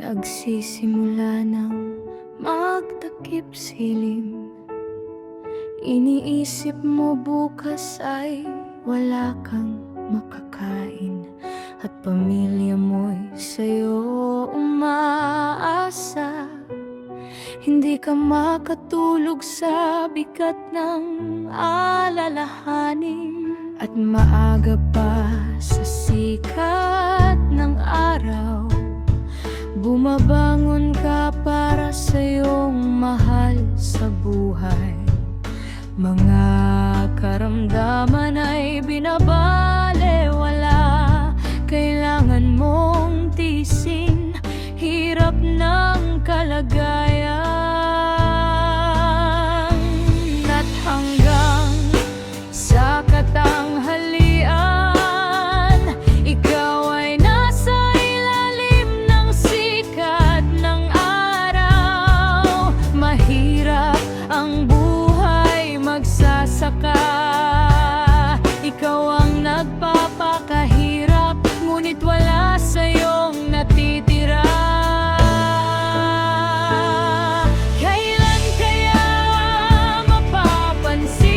Nagsisimula ng magtakip silim. Iniisip mo bukas ay wala kang makakain, at pamilya mo'y sa'yo umaasa. Hindi ka makatulog sa bigat ng alalahanin, at maaga pa sa sikat ng araw bumabangon ka para sa iyong mahal sa buhay. Mga karamdaman ay binabalewala, kailangan mong tiisin hirap ng kalagayan. At hanggang sa katanghalian, ikaw ay nasa ilalim ng sikat ng araw. Mahirap ang buhay magsasaka, ikaw ang nagpapakahirap, ngunit wala sa iyong natitira. Kailan kaya mapapansin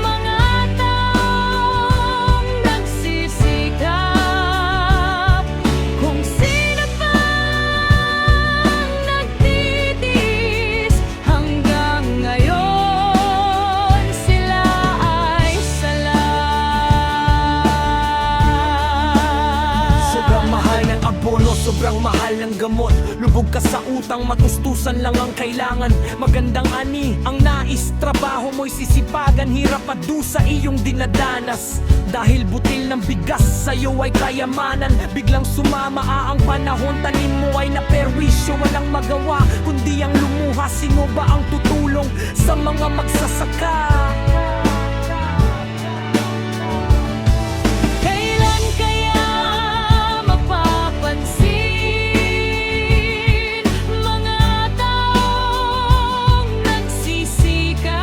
mga taong nagsisikap, kung sino pang nagtitiis hanggang ngayon sila ay salat. Sobrang mahal ng abono, sobrang mahal ng gamot. Lubog ka sa utang, matustusan lang ang kailangan. Magandang ani, ang nais, trabaho mo'y sisipagan. Hirap at dusa iyong dinadanas, dahil butil ng bigas sa'yo ay kayamanan. Biglang sumama ang panahon, tanim mo ay naperwisyo. Walang magawa kundi ang lumuha. Sino ba ang tutulong sa mga magsasaka? Kailan kaya mapapansin mga taong nagsisikap,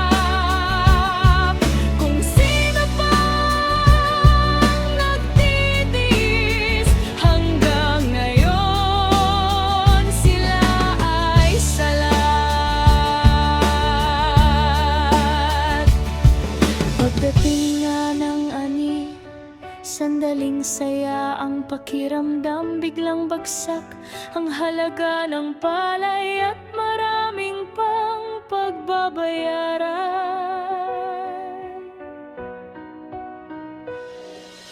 kung sino pang nagtitiis hanggang ngayon sila ay salat. Pagdating nga ng ani, sandaling saya ang pakiramdam, biglang bagsak ang halaga ng palay at maraming pang pagbabayaran.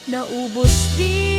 Naubos din